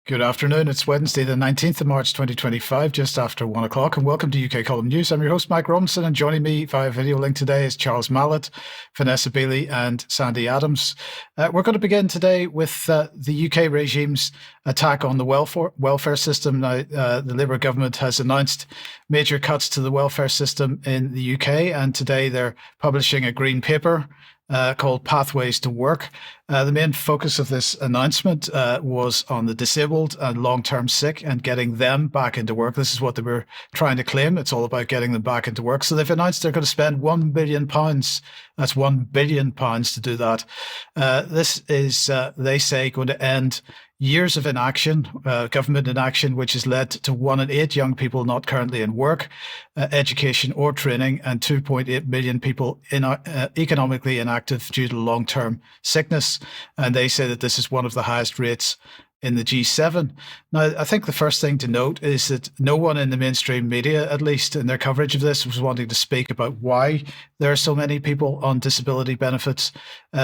Good afternoon. It's Wednesday, the 19th of March, 2025, just after 1 o'clock, and welcome to UK Column News. I'm your host, Mike Robinson, and joining me via video link today is Charles Malet, Vanessa Beeley, and Sandi Adams. We're going to begin today with the UK regime's attack on the welfare system. Now, the Labour government has announced major cuts to the welfare system in the UK, and today they're publishing a green paper called Pathways to Work. The main focus of this announcement was on the disabled and long-term sick and getting them back into work. This is what they were trying to claim. It's all about getting them back into work. So they've announced they're going to spend £1 billion. That's £1 billion to do that. This is, they say, going to end years of inaction, government inaction, which has led to 1 in 8 young people not currently in work, education or training, and 2.8 million people economically inactive due to long-term sickness. And they say that this is one of the highest rates in the G7. Now, I think the first thing to note is that no one in the mainstream media, at least in their coverage of this, was wanting to speak about why there are so many people on disability benefits,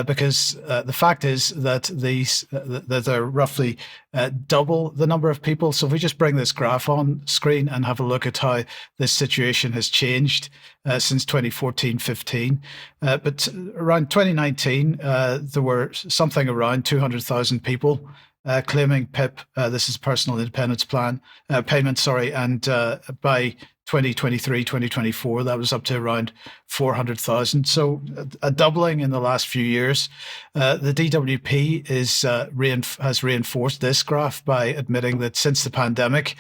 because the fact is that that they're roughly double the number of people. So if we just bring this graph on screen and have a look at how this situation has changed since 2014-15. But around 2019, there were something around 200,000 people claiming PIP, this is Personal Independence Plan, payment, and by 2023, 2024, that was up to around 400,000. So a doubling in the last few years. The DWP has reinforced this graph by admitting that since the pandemic,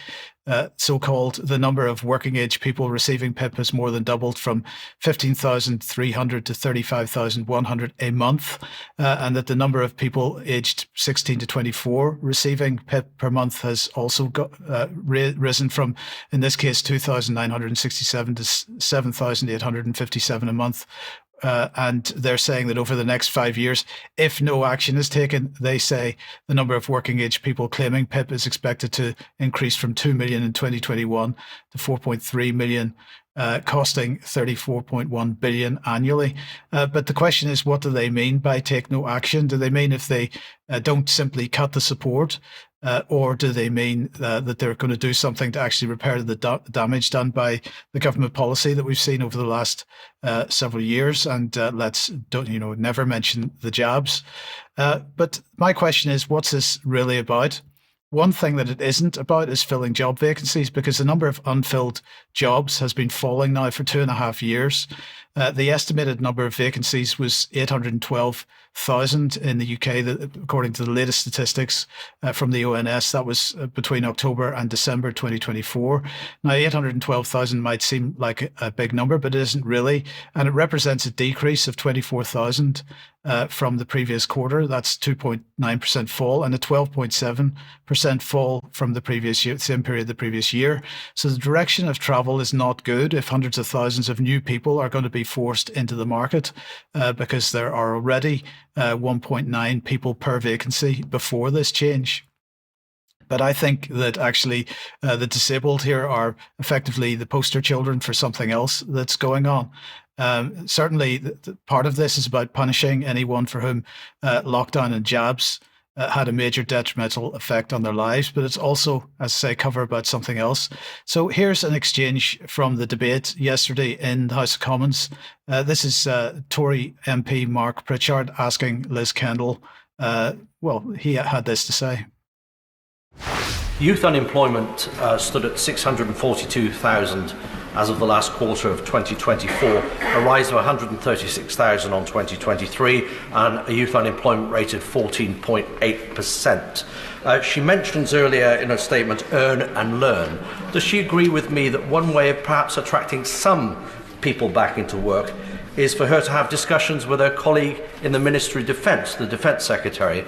so-called the number of working age people receiving PIP has more than doubled from 15,300 to 35,100 a month, and that the number of people aged 16 to 24 receiving PIP per month has also risen from, in this case, 2,967 to 7,857 a month. And they're saying that over the next 5 years, if no action is taken, they say the number of working age people claiming PIP is expected to increase from 2 million in 2021 to 4.3 million, costing 34.1 billion annually. But the question is, what do they mean by take no action? Do they mean if they don't simply cut the support? Or do they mean that they're going to do something to actually repair the damage done by the government policy that we've seen over the last several years? And never mention the jabs. But my question is, what's this really about? One thing that it isn't about is filling job vacancies, because the number of unfilled jobs has been falling now for 2.5 years. The estimated number of vacancies was 812,000 in the UK, according to the latest statistics from the ONS. That was between October and December 2024. Now, 812,000 might seem like a big number, but it isn't really. And it represents a decrease of 24,000 from the previous quarter. That's 2.9% fall, and a 12.7% fall from the previous year, same period the previous year. So the direction of travel is not good if hundreds of thousands of new people are going to be forced into the market, because there are already 1.9 people per vacancy before this change. But I think that actually the disabled here are effectively the poster children for something else that's going on. Certainly, part of this is about punishing anyone for whom lockdown and jabs had a major detrimental effect on their lives, but it's also, as I say, cover about something else. So here's an exchange from the debate yesterday in the House of Commons. This is Tory MP Mark Pritchard asking Liz Kendall. He had this to say. Youth unemployment stood at 642,000 as of the last quarter of 2024, a rise of 136,000 on 2023, and a youth unemployment rate of 14.8%. She mentions earlier in her statement, earn and learn. Does she agree with me that one way of perhaps attracting some people back into work is for her to have discussions with her colleague in the Ministry of Defence, the Defence Secretary?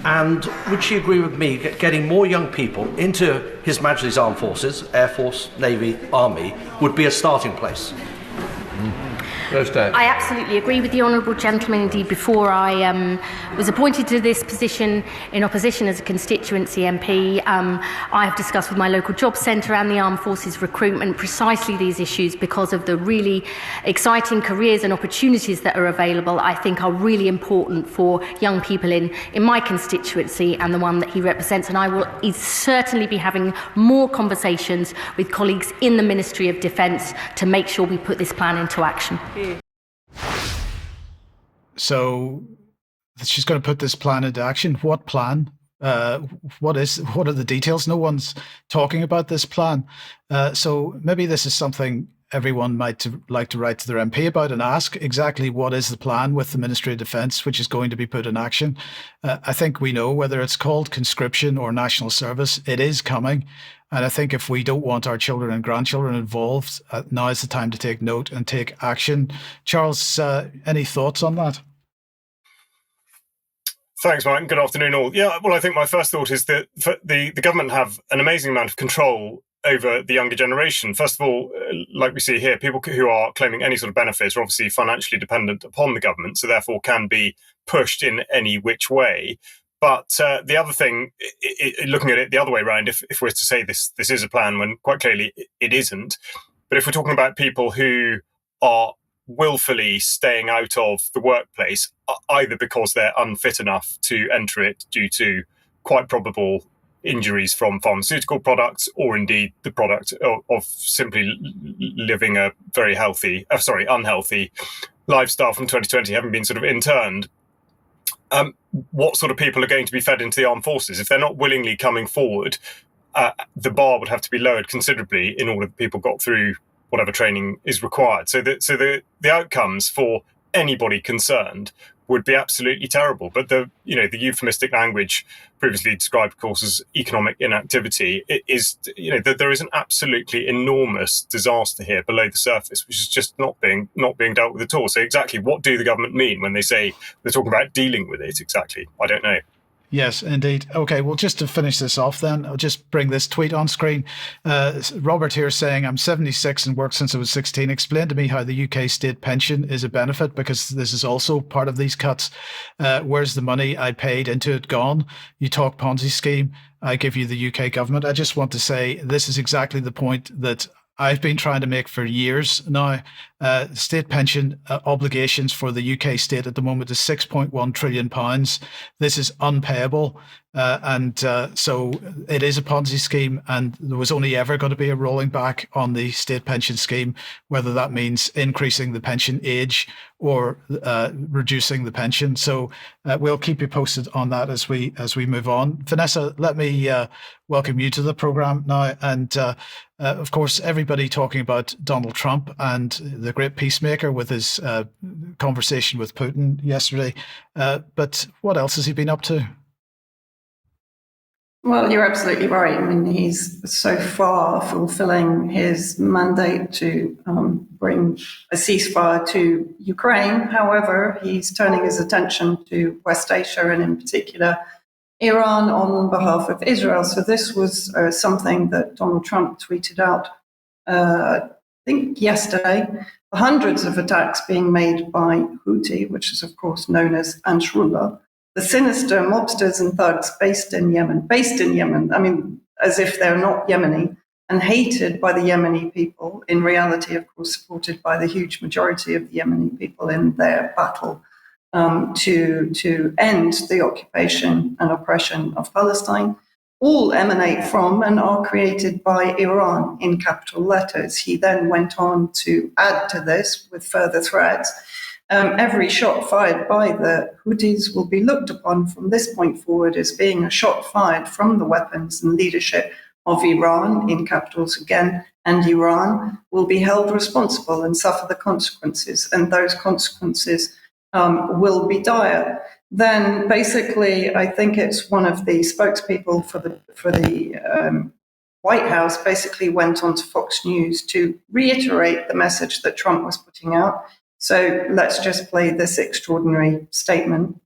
And would she agree with me that getting more young people into His Majesty's Armed Forces, Air Force, Navy, Army, would be a starting place? I absolutely agree with the honourable gentleman. Indeed, before I was appointed to this position in opposition as a constituency MP, I have discussed with my local job centre and the Armed Forces recruitment precisely these issues because of the really exciting careers and opportunities that are available. I think are really important for young people in my constituency and the one that he represents. And I will certainly be having more conversations with colleagues in the Ministry of Defence to make sure we put this plan into action. So she's going to put this plan into action. What plan? What are the details? No one's talking about this plan. So maybe this is something everyone might like to write to their MP about and ask exactly what is the plan with the Ministry of Defence, which is going to be put in action. I think we know whether it's called conscription or national service, it is coming. And I think if we don't want our children and grandchildren involved, now is the time to take note and take action. Charles, any thoughts on that? Thanks, Mike. Good afternoon, all. Yeah, well, I think my first thought is that the government have an amazing amount of control over the younger generation. First of all, like we see here, people who are claiming any sort of benefits are obviously financially dependent upon the government, so therefore can be pushed in any which way. But the other thing, looking at it the other way around, if we're to say this is a plan when quite clearly it isn't, but if we're talking about people who are willfully staying out of the workplace, either because they're unfit enough to enter it due to quite probable injuries from pharmaceutical products, or indeed the product of simply living a very unhealthy lifestyle from 2020, having been sort of interned. What sort of people are going to be fed into the armed forces? If they're not willingly coming forward, the bar would have to be lowered considerably in order that people got through whatever training is required. So the outcomes for anybody concerned would be absolutely terrible. But the euphemistic language previously described, of course, as economic inactivity, it is, that there is an absolutely enormous disaster here below the surface, which is just not being dealt with at all. So exactly what do the government mean when they say they're talking about dealing with it exactly? I don't know. Yes, indeed. Okay, well, just to finish this off then, I'll just bring this tweet on screen. Robert here saying, I'm 76 and worked since I was 16. Explain to me how the UK state pension is a benefit, because this is also part of these cuts. Where's the money I paid into it gone? You talk Ponzi scheme. I give you the UK government. I just want to say this is exactly the point that I've been trying to make for years now. State pension obligations for the UK state at the moment is £6.1 trillion. This is unpayable. So it is a Ponzi scheme, and there was only ever going to be a rolling back on the state pension scheme, whether that means increasing the pension age or reducing the pension. So we'll keep you posted on that as we move on. Vanessa, let me welcome you to the programme now. And of course, everybody talking about Donald Trump and the great peacemaker with his conversation with Putin yesterday. But what else has he been up to? Well, you're absolutely right. I mean, he's so far fulfilling his mandate to bring a ceasefire to Ukraine. However, he's turning his attention to West Asia and in particular Iran on behalf of Israel. So this was something that Donald Trump tweeted out, I think yesterday. Hundreds of attacks being made by Houthi, which is of course known as Ansarullah, the sinister mobsters and thugs based in Yemen, I mean, as if they're not Yemeni, and hated by the Yemeni people, in reality, of course, supported by the huge majority of the Yemeni people in their battle to end the occupation and oppression of Palestine, all emanate from and are created by Iran in capital letters. He then went on to add to this with further threats. Every shot fired by the Houthis will be looked upon from this point forward as being a shot fired from the weapons and leadership of Iran, in capitals again, and Iran will be held responsible and suffer the consequences, and those consequences will be dire. Then basically, I think it's one of the spokespeople for the White House basically went on to Fox News to reiterate the message that Trump was putting out. So let's just play this extraordinary statement.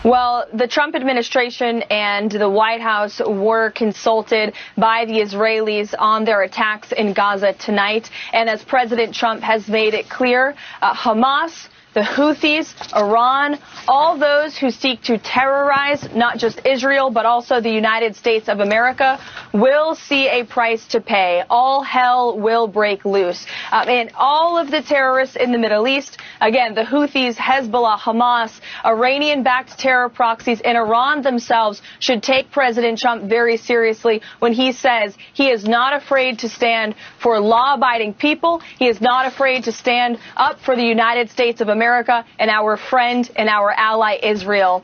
Well, the Trump administration and the White House were consulted by the Israelis on their attacks in Gaza tonight. And as President Trump has made it clear, Hamas, the Houthis, Iran, all those who seek to terrorize not just Israel, but also the United States of America will see a price to pay. All hell will break loose. And all of the terrorists in the Middle East, again, the Houthis, Hezbollah, Hamas, Iranian-backed terror proxies, and Iran themselves should take President Trump very seriously when he says he is not afraid to stand for law-abiding people. He is not afraid to stand up for the United States of America and our friend and our ally Israel.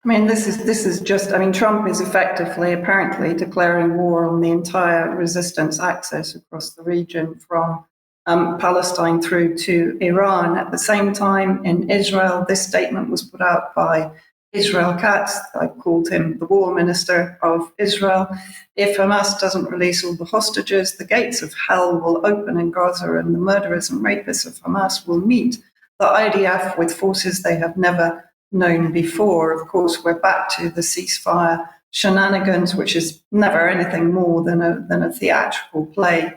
I mean, this is just, I mean, Trump is effectively, apparently, declaring war on the entire resistance axis across the region from Palestine through to Iran. At the same time, in Israel, this statement was put out by Israel Katz. I called him the war minister of Israel. If Hamas doesn't release all the hostages, the gates of hell will open in Gaza and the murderers and rapists of Hamas will meet the IDF with forces they have never known before. Of course, we're back to the ceasefire shenanigans, which is never anything more than a theatrical play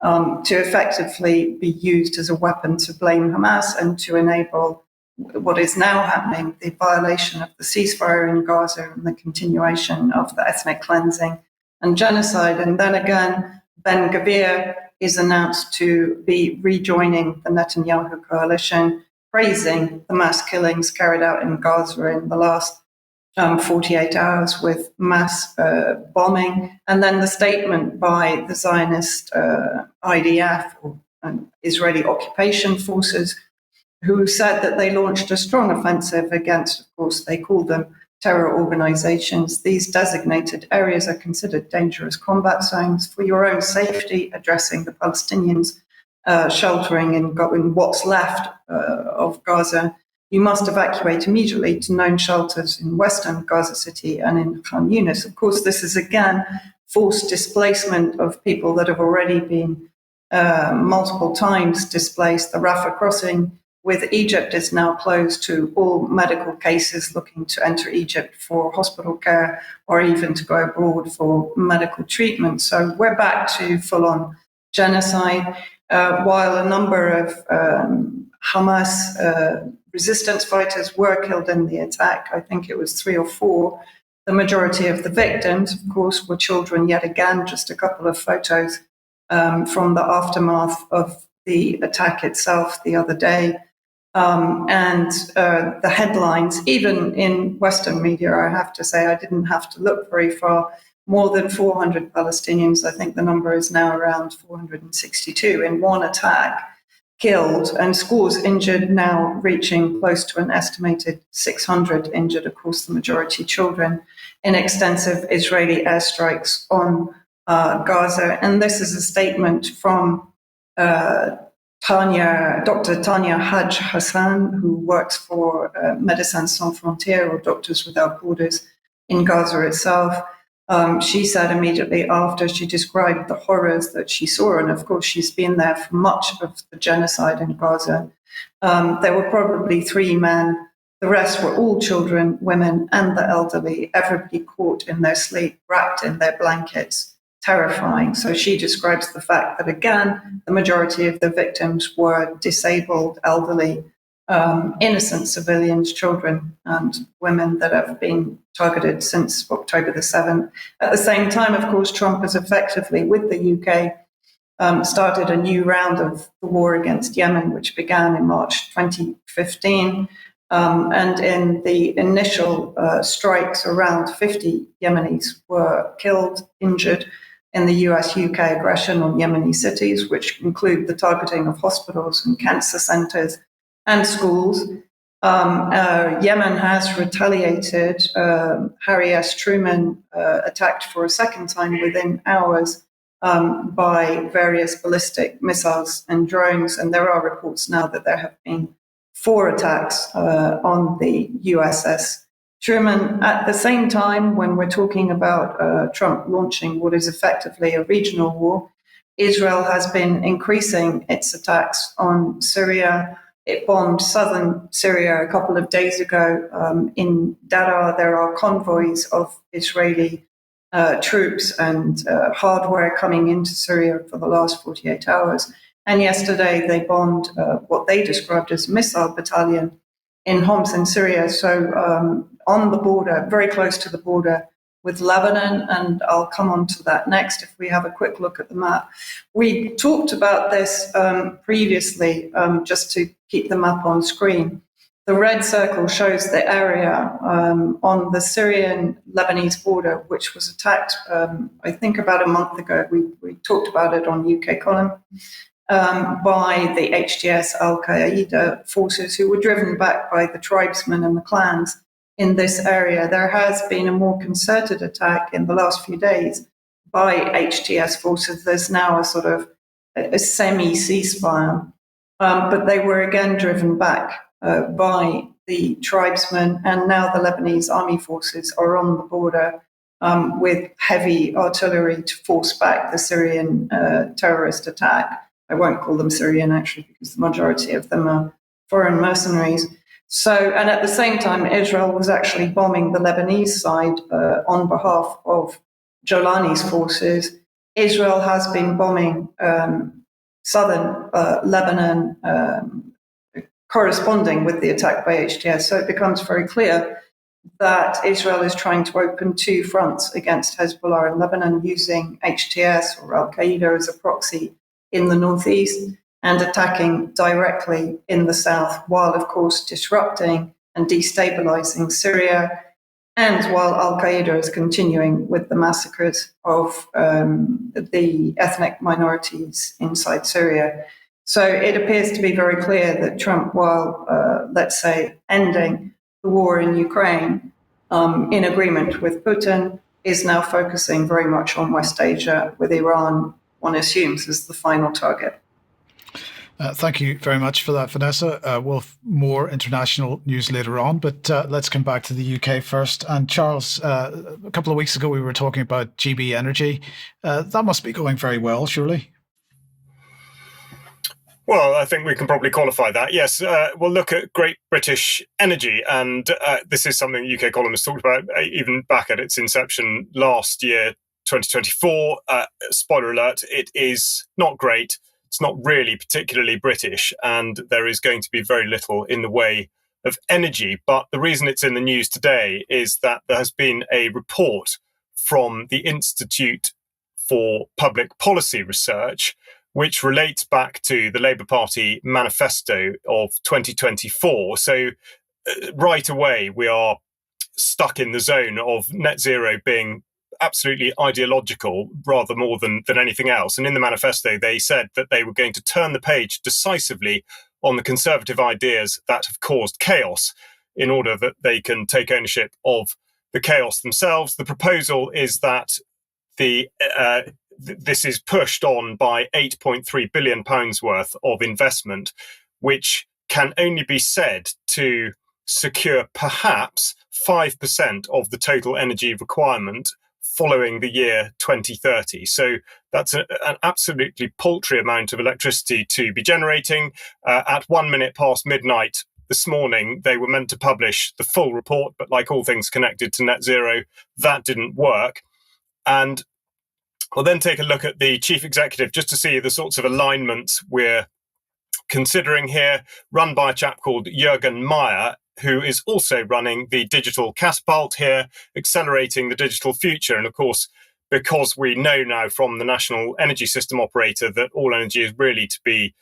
to effectively be used as a weapon to blame Hamas and to enable what is now happening, the violation of the ceasefire in Gaza and the continuation of the ethnic cleansing and genocide. And then again, Ben Gvir is announced to be rejoining the Netanyahu coalition, praising the mass killings carried out in Gaza in the last 48 hours with mass bombing. And then the statement by the Zionist IDF, or Israeli occupation forces, who said that they launched a strong offensive against, of course, they call them terror organizations. These designated areas are considered dangerous combat zones for your own safety, addressing the Palestinians sheltering in what's left of Gaza. You must evacuate immediately to known shelters in western Gaza City and in Khan Yunis. Of course, this is again forced displacement of people that have already been multiple times displaced. The Rafah crossing with Egypt is now closed to all medical cases looking to enter Egypt for hospital care or even to go abroad for medical treatment. So we're back to full-on genocide. While a number of Hamas resistance fighters were killed in the attack, I think it was 3 or 4, the majority of the victims, of course, were children yet again. Just a couple of photos from the aftermath of the attack itself the other day. And the headlines, even in Western media, I have to say, I didn't have to look very far. More than 400 Palestinians, I think the number is now around 462, in one attack, killed, and scores injured, now reaching close to an estimated 600 injured, of course, the majority children, in extensive Israeli airstrikes on Gaza. And this is a statement from Dr. Tanya Haj Hassan, who works for Médecins Sans Frontières, or Doctors Without Borders, in Gaza itself. She said immediately after, she described the horrors that she saw, and of course she's been there for much of the genocide in Gaza. There were probably 3 men. The rest were all children, women, and the elderly, everybody caught in their sleep, wrapped in their blankets. Terrifying. So she describes the fact that, again, the majority of the victims were disabled, elderly, innocent civilians, children and women that have been targeted since October the 7th. At the same time, of course, Trump has effectively, with the UK, started a new round of the war against Yemen, which began in March 2015. And in the initial strikes, around 50 Yemenis were killed, injured, in the US-UK aggression on Yemeni cities, which include the targeting of hospitals and cancer centers and schools. Yemen has retaliated. Harry S. Truman attacked for a second time within hours by various ballistic missiles and drones. And there are reports now that there have been 4 attacks on the USS Truman. At the same time, when we're talking about Trump launching what is effectively a regional war, Israel has been increasing its attacks on Syria, It bombed southern Syria a couple of days ago. In Daraa, there are convoys of Israeli troops and hardware coming into Syria for the last 48 hours. And yesterday they bombed what they described as a missile battalion in Homs in Syria. So on the border, very close to the border with Lebanon, and I'll come on to that next if we have a quick look at the map. We talked about this previously, just to keep the map on screen. The red circle shows the area on the Syrian-Lebanese border, which was attacked, I think, about a month ago. We talked about it on UK column, by the HTS Al-Qaeda forces who were driven back by the tribesmen and the clans in this area. There has been a more concerted attack in the last few days by HTS forces. There's now a sort of a semi-ceasefire, but they were again driven back by the tribesmen, and now the Lebanese army forces are on the border with heavy artillery to force back the Syrian terrorist attack. I won't call them Syrian, actually, because the majority of them are foreign mercenaries. So, and at the same time, Israel was actually bombing the Lebanese side on behalf of Jolani's forces. Israel has been bombing southern Lebanon, corresponding with the attack by HTS. So it becomes very clear that Israel is trying to open two fronts against Hezbollah in Lebanon, using HTS or Al-Qaeda as a proxy in the northeast, and attacking directly in the south, while, of course, disrupting and destabilizing Syria, and while Al-Qaeda is continuing with the massacres of the ethnic minorities inside Syria. So it appears to be very clear that Trump, while, let's say, ending the war in Ukraine in agreement with Putin, is now focusing very much on West Asia, with Iran, one assumes, as the final target. Thank you very much for that, Vanessa. We'll have more international news later on, but let's come back to the UK first. And Charles, a couple of weeks ago, we were talking about GB Energy. That must be going very well, surely? Well, I think we can probably qualify that. Yes, we'll look at Great British Energy, and this is something UK columnists talked about even back at its inception last year, 2024. Spoiler alert, it is not great. It's not really particularly British, and there is going to be very little in the way of energy. But the reason it's in the news today is that there has been a report from the Institute for Public Policy Research, which relates back to the Labour Party manifesto of 2024. So right away, we are stuck in the zone of net zero being absolutely ideological rather more than anything else. And in the manifesto, they said that they were going to turn the page decisively on the conservative ideas that have caused chaos in order that they can take ownership of the chaos themselves. The proposal is that this is pushed on by £8.3 billion worth of investment, which can only be said to secure perhaps 5% of the total energy requirement following the year 2030. So that's an absolutely paltry amount of electricity to be generating. At 1 minute past midnight this morning, they were meant to publish the full report, but like all things connected to net zero, that didn't work. And we'll then take a look at the chief executive just to see the sorts of alignments we're considering here, run by a chap called Jürgen Meyer, who is also running the digital catapult here, accelerating the digital future. And of course, because we know now from the National Energy System Operator that all energy is really to be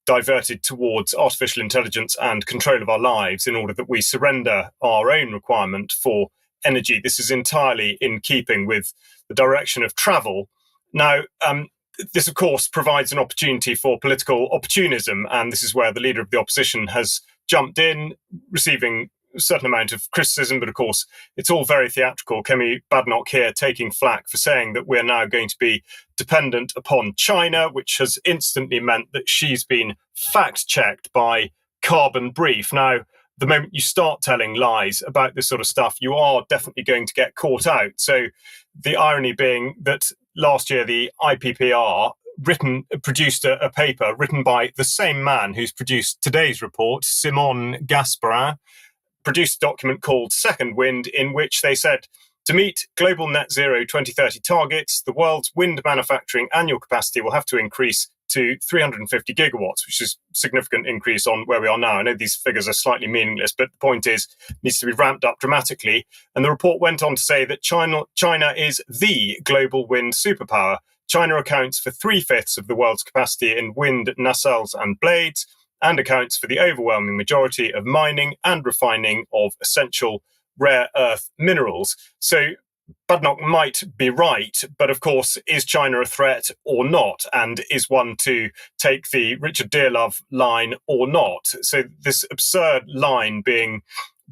diverted towards artificial intelligence and control of our lives in order that we surrender our own requirement for energy. This is entirely in keeping with the direction of travel. Now, this, of course, provides an opportunity for political opportunism, and this is where the leader of the opposition has jumped in, receiving a certain amount of criticism, but of course, it's all very theatrical. Kemi Badenoch here taking flack for saying that we're now going to be dependent upon China, which has instantly meant that she's been fact-checked by Carbon Brief. Now, the moment you start telling lies about this sort of stuff, you are definitely going to get caught out. So the irony being that last year, the IPPR produced a paper written by the same man who's produced today's report, Simon Gasperin, produced a document called Second Wind, in which they said, to meet global net zero 2030 targets, the world's wind manufacturing annual capacity will have to increase to 350 gigawatts, which is a significant increase on where we are now. I know these figures are slightly meaningless, but the point is, it needs to be ramped up dramatically. And the report went on to say that China is the global wind superpower. China accounts for 3/5 of the world's capacity in wind nacelles and blades, and accounts for the overwhelming majority of mining and refining of essential rare earth minerals. So Badnoch might be right, but of course, is China a threat or not? And is one to take the Richard Dearlove line or not? So this absurd line being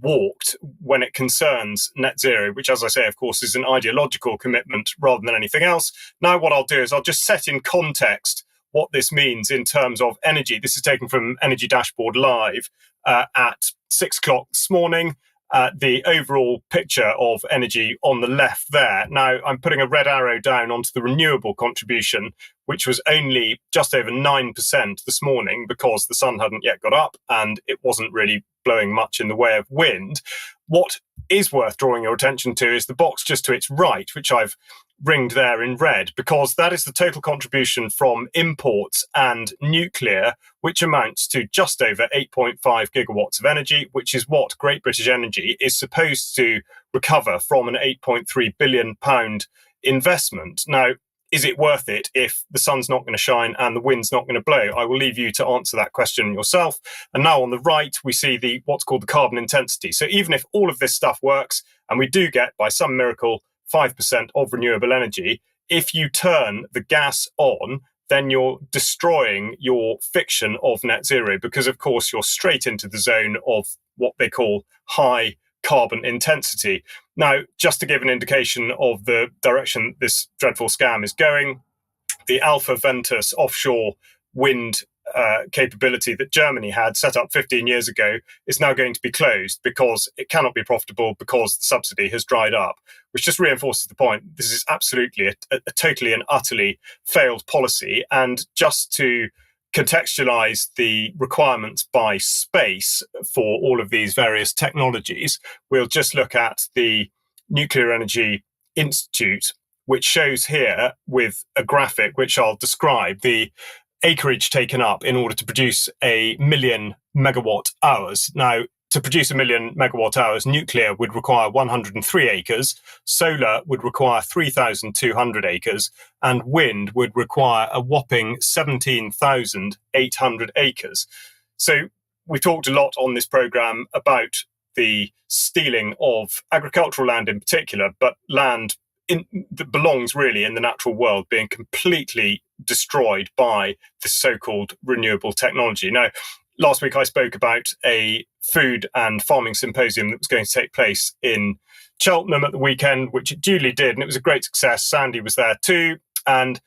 walked when it concerns net zero, which, as I say, of course, is an ideological commitment rather than anything else. Now, what I'll do is I'll just set in context what this means in terms of energy. This is taken from Energy Dashboard Live at 6 o'clock this morning. The overall picture of energy on the left there. Now, I'm putting a red arrow down onto the renewable contribution, which was only just over 9% this morning because the sun hadn't yet got up and it wasn't really blowing much in the way of wind. What is worth drawing your attention to is the box just to its right, which I've ringed there in red, because that is the total contribution from imports and nuclear, which amounts to just over 8.5 gigawatts of energy, which is what Great British Energy is supposed to recover from an £8.3 billion investment. Now, is it worth it if the sun's not going to shine and the wind's not going to blow? I will leave you to answer that question yourself. And now on the right, we see what's called the carbon intensity. So even if all of this stuff works, and we do get, by some miracle, 5% of renewable energy, if you turn the gas on, then you're destroying your fiction of net zero, because, of course, you're straight into the zone of what they call high carbon intensity. Now, just to give an indication of the direction this dreadful scam is going, the Alpha Ventus offshore wind capability that Germany had set up 15 years ago is now going to be closed because it cannot be profitable because the subsidy has dried up, which just reinforces the point. This is absolutely a totally and utterly failed policy. And just to contextualize the requirements by space for all of these various technologies, we'll just look at the Nuclear Energy Institute, which shows here with a graphic which I'll describe the acreage taken up in order to produce 1 million megawatt hours. Now, to produce 1 million megawatt hours, nuclear would require 103 acres, solar would require 3,200 acres, and wind would require a whopping 17,800 acres. So we've talked a lot on this programme about the stealing of agricultural land in particular, but land that belongs really in the natural world being completely destroyed by this so-called renewable technology. Now, last week I spoke about a food and farming symposium that was going to take place in Cheltenham at the weekend, which it duly did, and it was a great success. Sandi was there too, and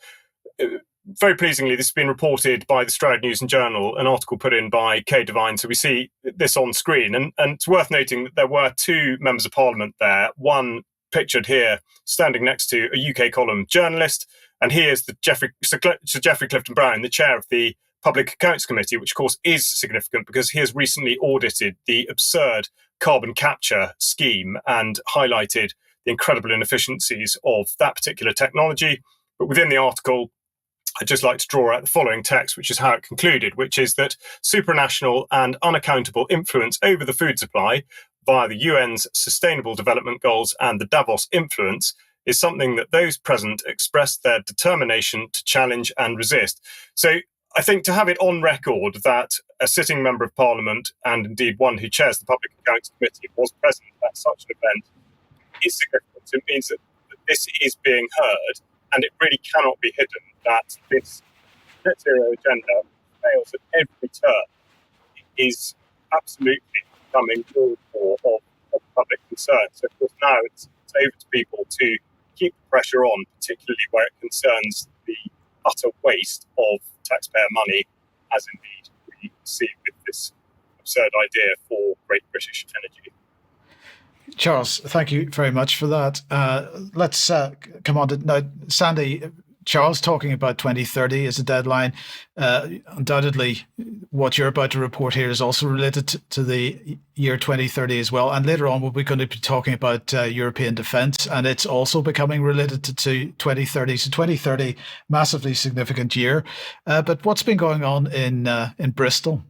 very pleasingly, this has been reported by the Stroud News and Journal, an article put in by Kay Devine, so we see this on screen. And it's worth noting that there were 2 members of Parliament there, one pictured here standing next to a UK column journalist, and here's Sir Geoffrey Clifton Brown, the chair of the Public Accounts Committee, which of course is significant because he has recently audited the absurd carbon capture scheme and highlighted the incredible inefficiencies of that particular technology. But within the article, I'd just like to draw out the following text, which is how it concluded, which is that supranational and unaccountable influence over the food supply via the UN's Sustainable Development Goals and the Davos influence is something that those present expressed their determination to challenge and resist. So I think to have it on record that a sitting member of Parliament, and indeed one who chairs the Public Accounts Committee, was present at such an event is significant. It means that this is being heard, and it really cannot be hidden that this net zero agenda fails at every turn. It is absolutely becoming more and more of public concern. So, of course, now it's over to people to keep the pressure on, particularly where it concerns the utter waste of taxpayer money, as indeed we see with this absurd idea for Great British Energy. Charles, thank you very much for that. Let's come on to now, Sandi. Charles talking about 2030 as a deadline. Undoubtedly, what you're about to report here is also related to the year 2030 as well. And later on, we're going to be talking about European defence, and it's also becoming related to 2030. So 2030, massively significant year. But what's been going on in Bristol?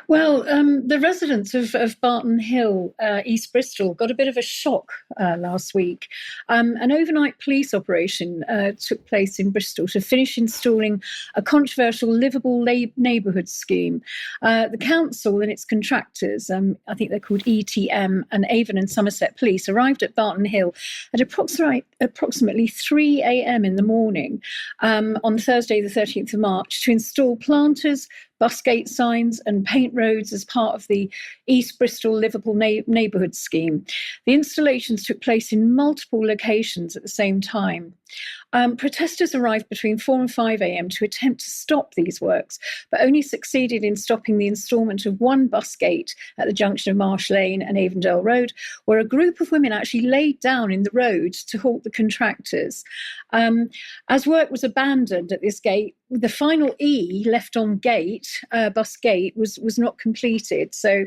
Well, the residents of Barton Hill, East Bristol, got a bit of a shock last week. An overnight police operation took place in Bristol to finish installing a controversial livable neighbourhood scheme. The council and its contractors, I think they're called ETM, and Avon and Somerset Police, arrived at Barton Hill at approximately 3 a.m. in the morning on Thursday, the 13th of March, to install planters, bus gate signs and paint roads as part of the East Bristol Livable Neighbourhood Scheme. The installations took place in multiple locations at the same time. Protesters arrived between 4 and 5 a.m. to attempt to stop these works, but only succeeded in stopping the instalment of one bus gate at the junction of Marsh Lane and Avondale Road, where a group of women actually laid down in the road to halt the contractors. As work was abandoned at this gate, the final E left on gate, bus gate, was not completed. So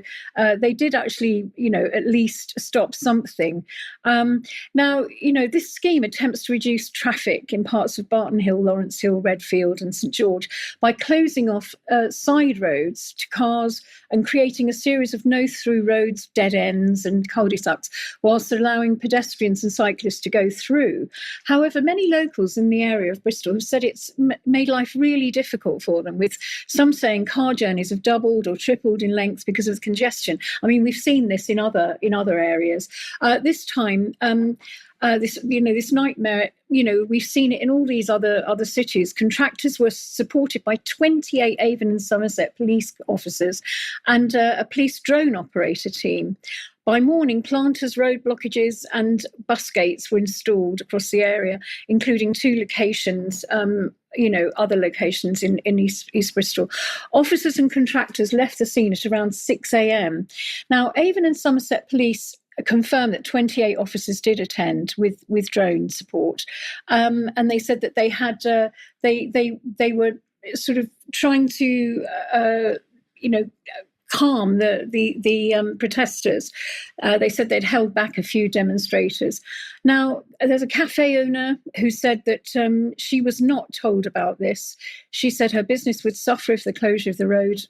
they did actually, at least stop something. Now, this scheme attempts to reduce traffic in parts of Barton Hill, Lawrence Hill, Redfield and St George by closing off side roads to cars and creating a series of no-through roads, dead ends and cul-de-sacs, whilst allowing pedestrians and cyclists to go through. However, many locals in the area of Bristol have said it's made life really difficult for them, with some saying car journeys have doubled or tripled in length because of congestion. I mean, we've seen this in other areas. This time, this nightmare, we've seen it in all these other cities. Contractors were supported by 28 Avon and Somerset police officers and a police drone operator team. By morning, planters, road blockages and bus gates were installed across the area, including 2 locations, other locations in East Bristol. Officers and contractors left the scene at around 6 a.m. Now, Avon and Somerset police confirmed that 28 officers did attend with drone support, and they said that they had they were sort of trying to calm the protesters. They said they'd held back a few demonstrators. Now, there's a cafe owner who said that she was not told about this. She said her business would suffer if the closure of the road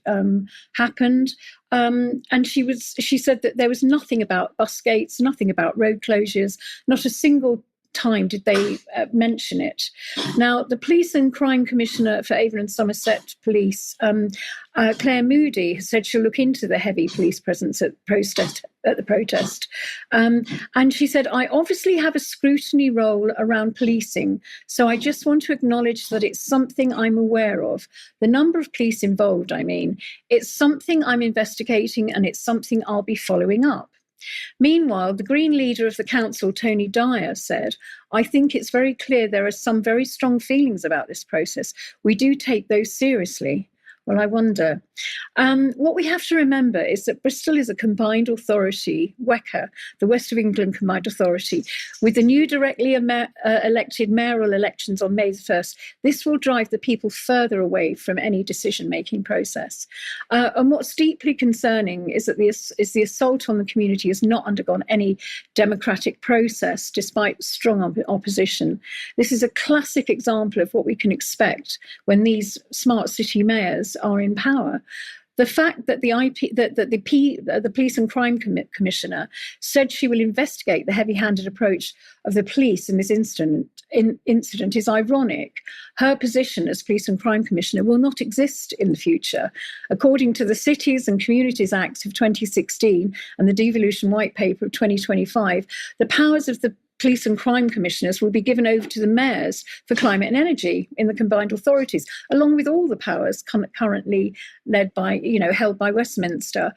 happened. And she said that there was nothing about bus gates, nothing about road closures, not a single time did they mention it. Now, the Police and Crime Commissioner for Avon and Somerset Police, Claire Moody, has said she'll look into the heavy police presence at the protest. And she said, I obviously have a scrutiny role around policing, so I just want to acknowledge that it's something I'm aware of. The number of police involved, it's something I'm investigating and it's something I'll be following up. Meanwhile, the Green leader of the council, Tony Dyer, said, I think it's very clear there are some very strong feelings about this process. We do take those seriously. Well, I wonder. What we have to remember is that Bristol is a combined authority, WECA, the West of England Combined Authority. With the new directly elected mayoral elections on May the 1st, this will drive the people further away from any decision-making process. And what's deeply concerning is that the assault on the community has not undergone any democratic process, despite strong opposition. This is a classic example of what we can expect when these smart city mayors are in power. The fact that the Police and Crime Commissioner said she will investigate the heavy-handed approach of the police in this incident is ironic. Her position as Police and Crime Commissioner will not exist in the future. According to the Cities and Communities Act of 2016 and the Devolution White Paper of 2025, the powers of the Police and Crime Commissioners will be given over to the mayors for climate and energy in the combined authorities, along with all the powers currently held by Westminster.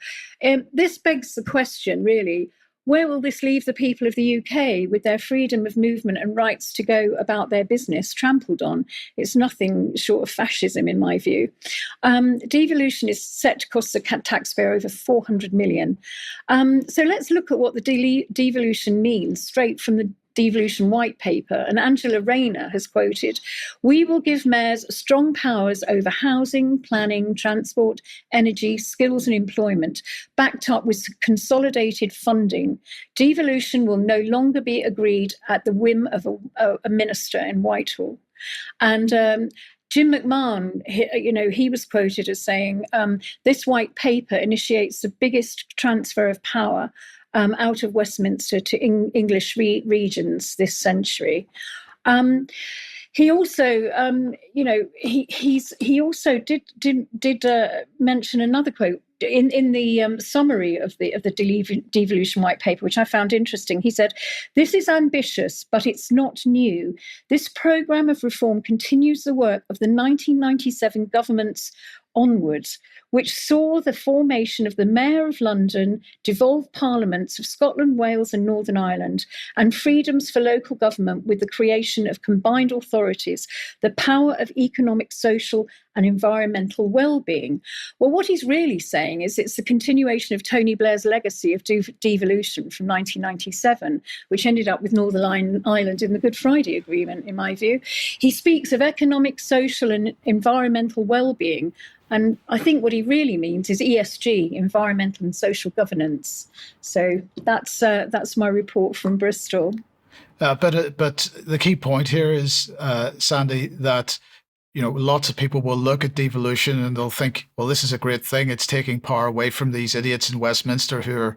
This begs the question, really, where will this leave the people of the UK with their freedom of movement and rights to go about their business trampled on? It's nothing short of fascism, in my view. Devolution is set to cost the taxpayer over 400 million. So let's look at what the devolution means straight from devolution white paper, and Angela Rayner has quoted, "We will give mayors strong powers over housing, planning, transport, energy, skills and employment, backed up with consolidated funding. Devolution will no longer be agreed at the whim of a minister in Whitehall." And Jim McMahon, he was quoted as saying, "This white paper initiates the biggest transfer of power out of Westminster to English regions this century." He also, he also did mention another quote in the summary of the devolution white paper, which I found interesting. He said, "This is ambitious, but it's not new. This programme of reform continues the work of the 1997 government's onwards, which saw the formation of the Mayor of London, devolved parliaments of Scotland, Wales and Northern Ireland, and freedoms for local government with the creation of combined authorities, the power of economic, social and environmental well-being." Well, what he's really saying is it's the continuation of Tony Blair's legacy of devolution from 1997, which ended up with Northern Ireland in the Good Friday Agreement, in my view. He speaks of economic, social and environmental well-being. And I think what he really means is ESG, environmental and social governance. So that's my report from Bristol. But the key point here is, Sandi, that lots of people will look at devolution and they'll think, well, this is a great thing. It's taking power away from these idiots in Westminster who are,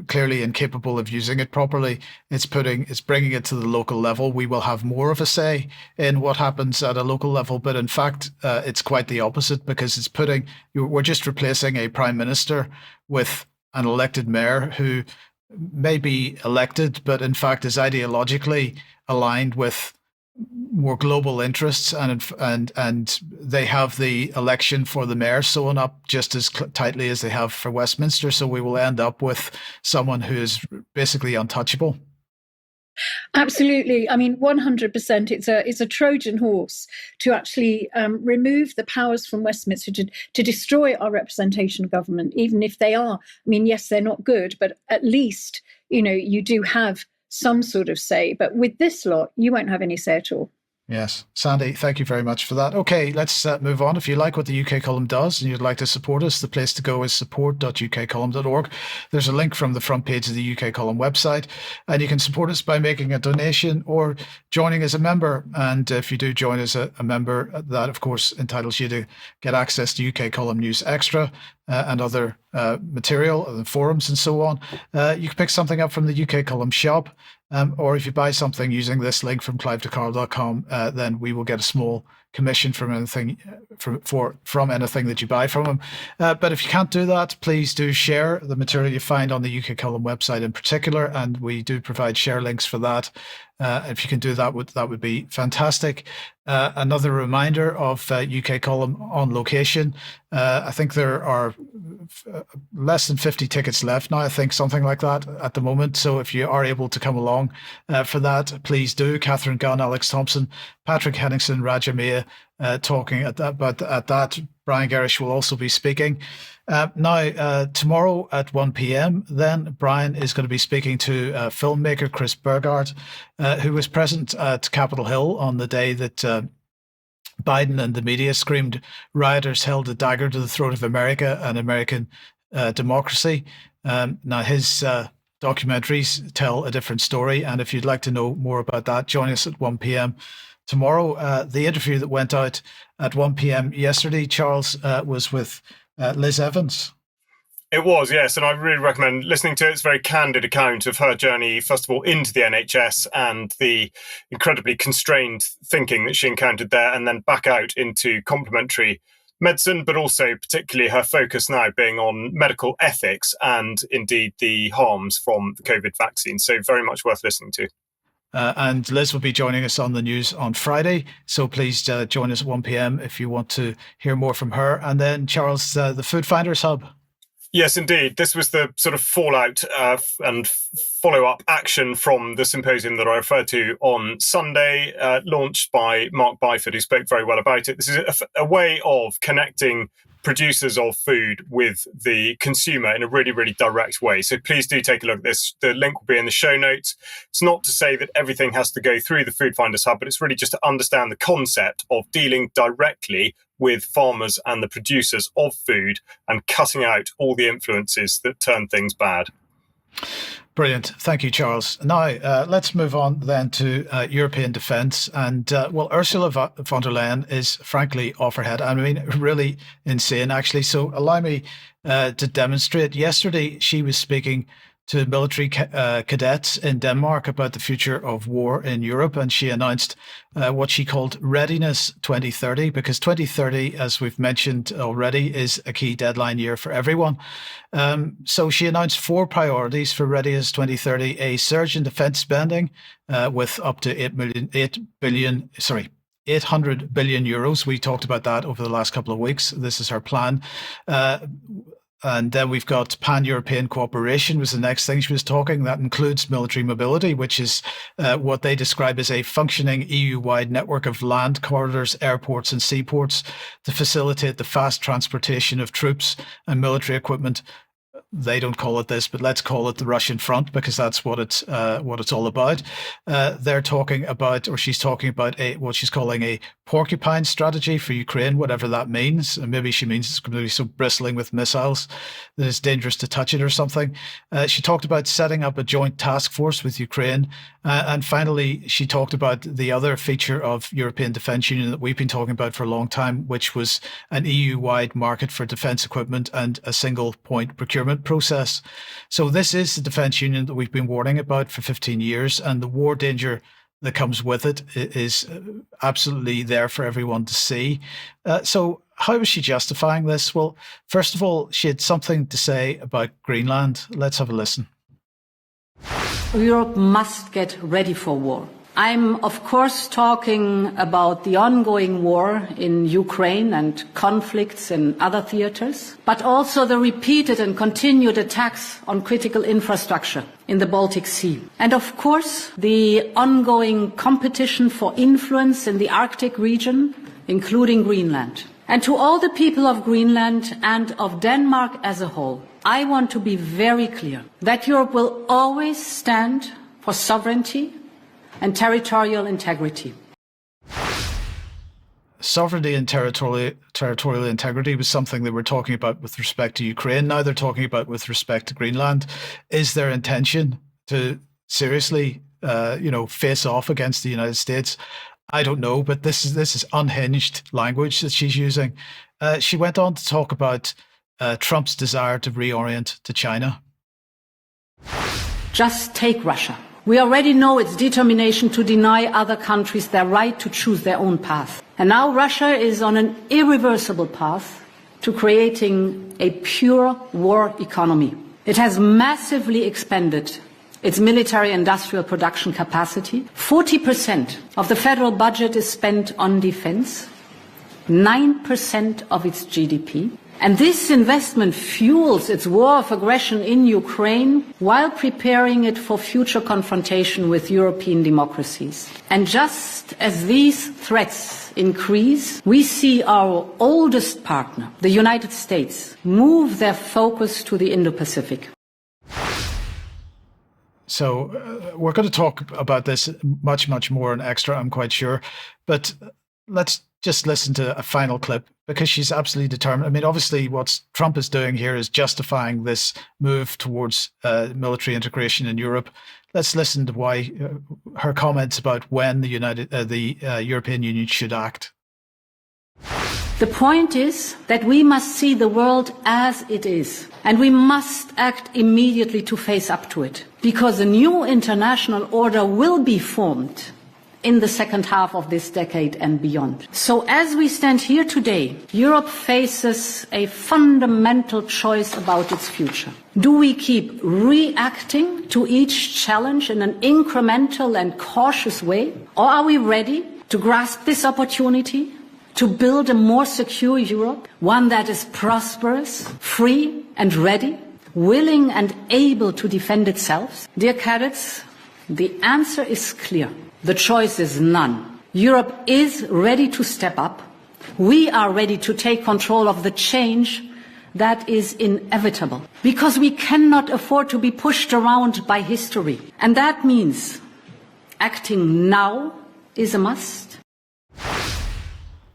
clearly incapable of using it properly. It's bringing it to the local level. We will have more of a say in what happens at a local level. But in fact, it's quite the opposite, because we're just replacing a prime minister with an elected mayor who may be elected, but in fact is ideologically aligned with more global interests, and they have the election for the mayor sewn up just as tightly as they have for Westminster. So we will end up with someone who is basically untouchable. Absolutely. I mean, 100%. It's a Trojan horse to actually remove the powers from Westminster to destroy our representation of government, even if they are. I mean, yes, they're not good, but at least, you do have some sort of say. But with this lot, you won't have any say at all. Yes. Sandi, thank you very much for that. Okay, let's move on. If you like what the UK Column does and you'd like to support us, the place to go is support.ukcolumn.org. There's a link from the front page of the UK Column website, and you can support us by making a donation or joining as a member. And if you do join as a member, that of course entitles you to get access to UK Column News Extra and other material and forums and so on. You can pick something up from the UK Column shop. Or if you buy something using this link from clivedecarl.com, then we will get a small commission from anything from anything that you buy from them. But if you can't do that, please do share the material you find on the UK Column website in particular, and we do provide share links for that. If you can do that, that would be fantastic. Another reminder of UK Column on location. I think there are less than 50 tickets left now, I think, something like that at the moment. So if you are able to come along for that, please do. Catherine Gunn, Alex Thompson, Patrick Henningsen, Raja Mia talking at that. But at that, Brian Garish will also be speaking. Now, tomorrow at 1 p.m, then Brian is going to be speaking to filmmaker Chris Burgard, who was present at Capitol Hill on the day that Biden and the media screamed rioters held a dagger to the throat of America and American democracy. Now, his documentaries tell a different story. And if you'd like to know more about that, join us at 1 p.m. tomorrow. The interview that went out at 1 p.m. yesterday, Charles, was with Liz Evans. It was, yes, and I really recommend listening to it. It's a very candid account of her journey, first of all, into the NHS and the incredibly constrained thinking that she encountered there, and then back out into complementary medicine, but also particularly her focus now being on medical ethics and indeed the harms from the COVID vaccine. So very much worth listening to. And Liz will be joining us on the news on Friday. So please join us at 1 p.m. if you want to hear more from her. And then, Charles, the Food Finders Hub. Yes, indeed. This was the sort of fallout and follow-up action from the symposium that I referred to on Sunday, launched by Mark Byford, who spoke very well about it. This is a way of connecting producers of food with the consumer in a really, really direct way. So please do take a look at this. The link will be in the show notes. It's not to say that everything has to go through the Food Finders Hub, but it's really just to understand the concept of dealing directly with farmers and the producers of food and cutting out all the influences that turn things bad. Brilliant. Thank you, Charles. Now, let's move on then to European defence. And, Ursula von der Leyen is frankly off her head. I mean, really insane, actually. So allow me to demonstrate. Yesterday, she was speaking to military cadets in Denmark about the future of war in Europe. And she announced what she called Readiness 2030, because 2030, as we've mentioned already, is a key deadline year for everyone. So she announced 4 priorities for Readiness 2030, a surge in defence spending with up to 800 billion euros. We talked about that over the last couple of weeks. This is her plan. And then we've got pan-European cooperation was the next thing she was talking. That includes military mobility, which is what they describe as a functioning EU-wide network of land corridors, airports and seaports to facilitate the fast transportation of troops and military equipment. They don't call it this, but let's call it the Russian front, because that's what it's all about. They're talking about, or she's talking about what she's calling a porcupine strategy for Ukraine, whatever that means. And maybe she means it's going to be so bristling with missiles that it's dangerous to touch it or something. She talked about setting up a joint task force with Ukraine. And finally, she talked about the other feature of European Defence Union that we've been talking about for a long time, which was an EU-wide market for defence equipment and a single point procurement process. So this is the defence union that we've been warning about for 15 years, and the war danger that comes with it is absolutely there for everyone to see. So how was she justifying this? Well, first of all, she had something to say about Greenland. Let's have a listen. Europe must get ready for war. I'm, of course, talking about the ongoing war in Ukraine and conflicts in other theaters, but also the repeated and continued attacks on critical infrastructure in the Baltic Sea. And, of course, the ongoing competition for influence in the Arctic region, including Greenland. And to all the people of Greenland and of Denmark as a whole, I want to be very clear that Europe will always stand for sovereignty and territorial integrity. Sovereignty and territorial integrity was something they were talking about with respect to Ukraine. Now they're talking about with respect to Greenland. Is their intention to seriously, face off against the United States? I don't know, but this is unhinged language that she's using. She went on to talk about Trump's desire to reorient to China. Just take Russia. We already know its determination to deny other countries their right to choose their own path. And now Russia is on an irreversible path to creating a pure war economy. It has massively expanded its military-industrial production capacity. 40% of the federal budget is spent on defense, 9% of its GDP. And this investment fuels its war of aggression in Ukraine while preparing it for future confrontation with European democracies. And just as these threats increase, we see our oldest partner, the United States, move their focus to the Indo-Pacific. So we're going to talk about this much, much more in Extra, I'm quite sure. But let's just listen to a final clip, because she's absolutely determined. I mean, obviously what Trump is doing here is justifying this move towards military integration in Europe. Let's listen to why her comments about when the European Union should act. The point is that we must see the world as it is, and we must act immediately to face up to it, because a new international order will be formed in the second half of this decade and beyond. So as we stand here today, Europe faces a fundamental choice about its future. Do we keep reacting to each challenge in an incremental and cautious way? Or are we ready to grasp this opportunity to build a more secure Europe, one that is prosperous, free, and ready, willing and able to defend itself? Dear cadets, the answer is clear. The choice is none. Europe is ready to step up. We are ready to take control of the change that is inevitable, because we cannot afford to be pushed around by history. And that means acting now is a must.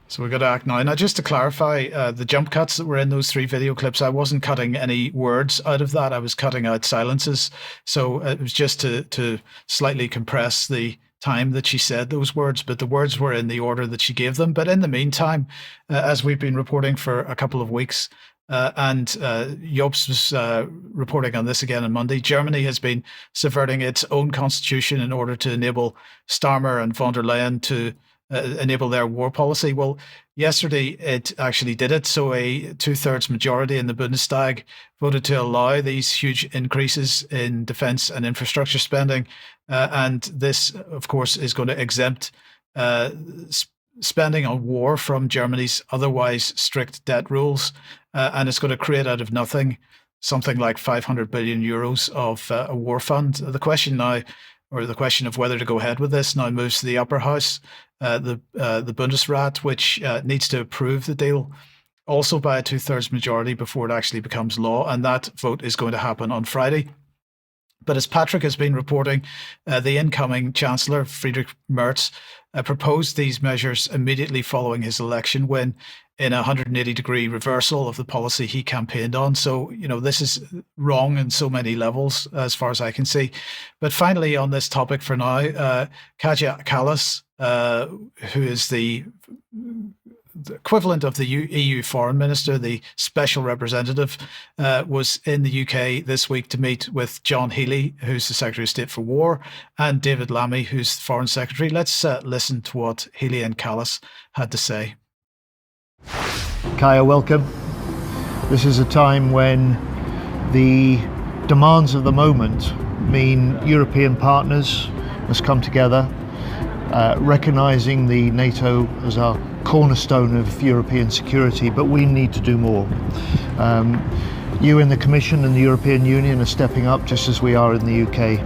So we've got to act now. Now, just to clarify, the jump cuts that were in those 3 video clips, I wasn't cutting any words out of that. I was cutting out silences. So it was just to slightly compress the time that she said those words, but the words were in the order that she gave them. But in the meantime, as we've been reporting for a couple of weeks, and Jobs was reporting on this again on Monday, Germany has been subverting its own constitution in order to enable Starmer and von der Leyen to enable their war policy. Well, yesterday it actually did it. So a 2/3 majority in the Bundestag voted to allow these huge increases in defense and infrastructure spending. And this, of course, is going to exempt spending on war from Germany's otherwise strict debt rules. And it's going to create out of nothing something like 500 billion euros of a war fund. The question now, or the question of whether to go ahead with this, now moves to the upper house, the Bundesrat, which needs to approve the deal also by a 2/3 majority before it actually becomes law. And that vote is going to happen on Friday. But as Patrick has been reporting, the incoming Chancellor, Friedrich Merz, proposed these measures immediately following his election win in a 180-degree reversal of the policy he campaigned on. So, you know, this is wrong in so many levels, as far as I can see. But finally, on this topic for now, Kaja Kallas, who is the equivalent of the EU foreign minister, the special representative, was in the UK this week to meet with John Healey, who's the Secretary of State for War, and David Lammy, who's the Foreign Secretary. Let's listen to what Healey and Kallas had to say. Kaya, welcome. This is a time when the demands of the moment mean European partners must come together, recognising the NATO as our cornerstone of European security, but we need to do more. You in the Commission and the European Union are stepping up just as we are in the UK.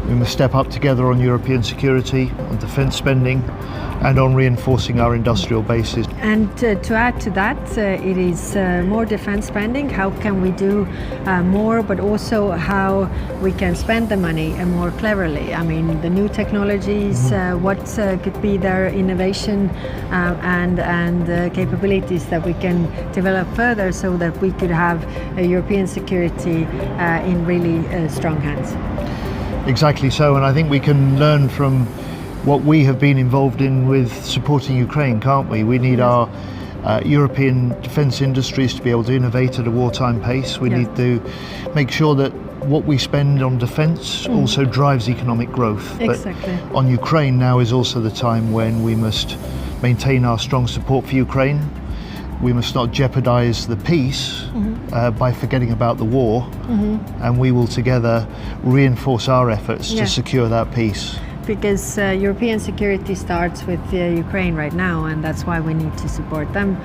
We must step up together on European security, on defence spending, and on reinforcing our industrial bases. And to add to that, it is more defence spending. How can we do more, but also how we can spend the money more cleverly? I mean, the new technologies, what could be their innovation and capabilities that we can develop further so that we could have European security in really strong hands. Exactly so, and I think we can learn from what we have been involved in with supporting Ukraine, can't we? We need our European defence industries to be able to innovate at a wartime pace. We need to make sure that what we spend on defence also drives economic growth. Exactly. But on Ukraine now is also the time when we must maintain our strong support for Ukraine. We must not jeopardise the peace by forgetting about the war, and we will together reinforce our efforts to secure that peace. Because European security starts with Ukraine right now, and that's why we need to support them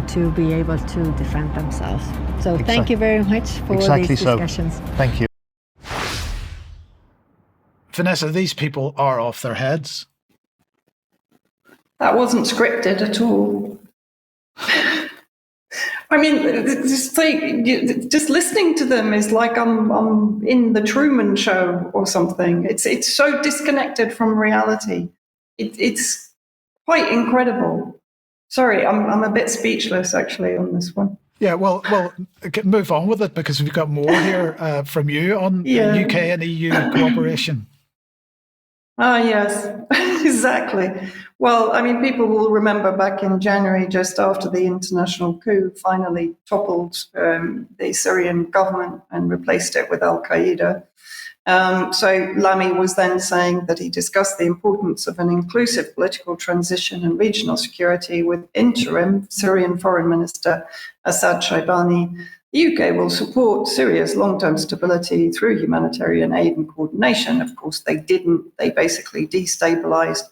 to be able to defend themselves. So thank you very much for these discussions. Thank you. Vanessa, these people are off their heads. That wasn't scripted at all. I mean, just listening to them is like I'm in the Truman Show or something. It's so disconnected from reality. It's quite incredible. Sorry, I'm a bit speechless actually on this one. Yeah, well, move on with it because we've got more here from you on UK and EU cooperation. Yes, exactly. Well, I mean, people will remember back in January, just after the international coup finally toppled the Syrian government and replaced it with Al-Qaeda. So Lammy was then saying that he discussed the importance of an inclusive political transition and regional security with interim Syrian Foreign Minister Assad Shaybani. The UK will support Syria's long-term stability through humanitarian aid and coordination. Of course, they didn't. They basically destabilized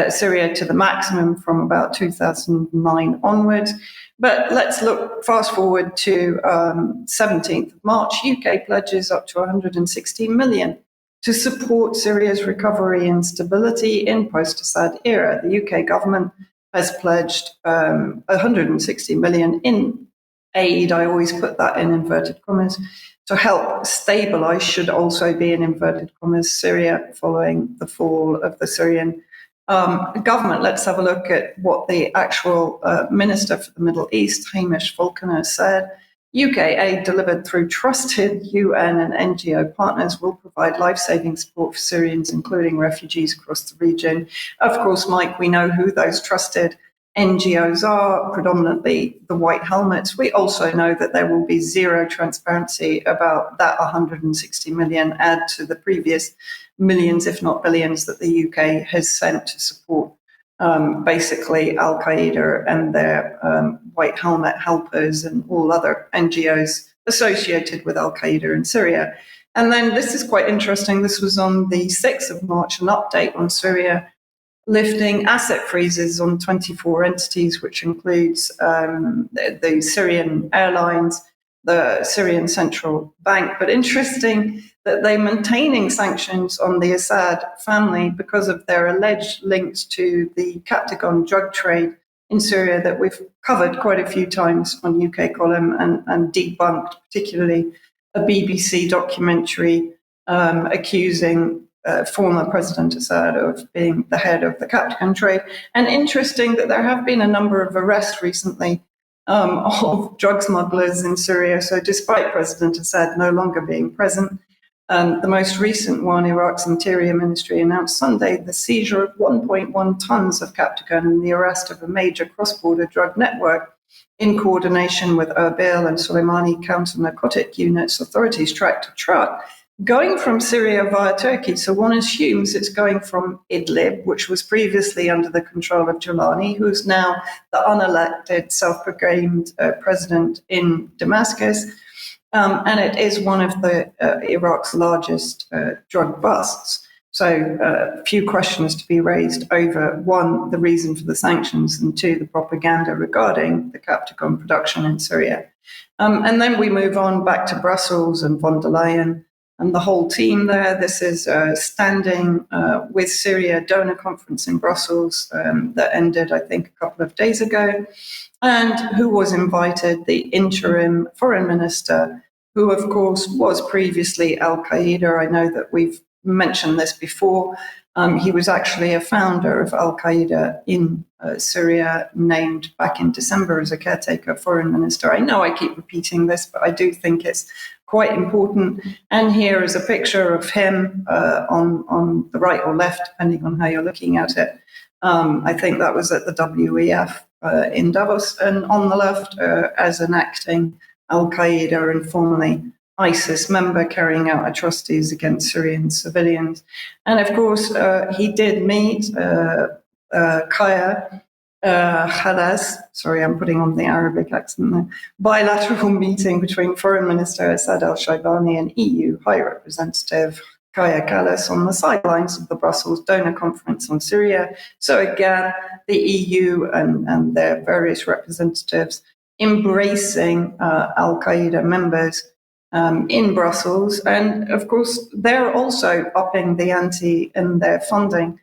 Syria to the maximum from about 2009 onwards. But let's look fast forward to 17th of March. UK pledges up to 160 million to support Syria's recovery and stability in post-Assad era. The UK government has pledged 160 million in aid. I always put that in inverted commas, to help stabilize, should also be in inverted commas, Syria following the fall of the Syrian government. Let's have a look at what the actual Minister for the Middle East, Hamish Falconer, said. UK aid delivered through trusted UN and NGO partners will provide life-saving support for Syrians, including refugees across the region. Of course, Mike, we know who those trusted NGOs are, predominantly the White Helmets. We also know that there will be zero transparency about that 160 million add to the previous millions, if not billions, that the UK has sent to support basically Al-Qaeda and their White Helmet helpers and all other NGOs associated with Al-Qaeda in Syria. And then this is quite interesting. This was on the 6th of March, an update on Syria, lifting asset freezes on 24 entities, which includes the Syrian airlines, the Syrian Central Bank. But interesting that they're maintaining sanctions on the Assad family because of their alleged links to the Captagon drug trade in Syria that we've covered quite a few times on UK Column and debunked, particularly a BBC documentary accusing former President Assad of being the head of the Captagon trade. And interesting that there have been a number of arrests recently of drug smugglers in Syria. So despite President Assad no longer being present, the most recent one, Iraq's Interior Ministry announced Sunday the seizure of 1.1 tons of Captagon and the arrest of a major cross-border drug network in coordination with Erbil and Soleimani counter-narcotic units. Authorities tracked a truck going from Syria via Turkey. So one assumes it's going from Idlib, which was previously under the control of Jalani, who's now the unelected, self-proclaimed president in Damascus. And it is one of the Iraq's largest drug busts. So a few questions to be raised over, one, the reason for the sanctions, and two, the propaganda regarding the Captagon production in Syria. And then we move on back to Brussels and von der Leyen and the whole team there. This is standing with Syria donor conference in Brussels that ended, I think, a couple of days ago. And who was invited? The interim foreign minister, who, of course, was previously Al-Qaeda. I know that we've mentioned this before. He was actually a founder of Al-Qaeda in Syria, named back in December as a caretaker foreign minister. I know I keep repeating this, but I do think it's quite important. And here is a picture of him on the right or left, depending on how you're looking at it. I think that was at the WEF in Davos, and on the left as an acting Al-Qaeda and formerly ISIS member carrying out atrocities against Syrian civilians. And of course, he did meet Kaya Khalas, sorry, I'm putting on the Arabic accent there, bilateral meeting between Foreign Minister Assad al-Shaibani and EU High Representative Kaya Kallas on the sidelines of the Brussels donor conference on Syria. So again, the EU and their various representatives embracing Al-Qaeda members in Brussels. And of course, they're also upping the ante in their funding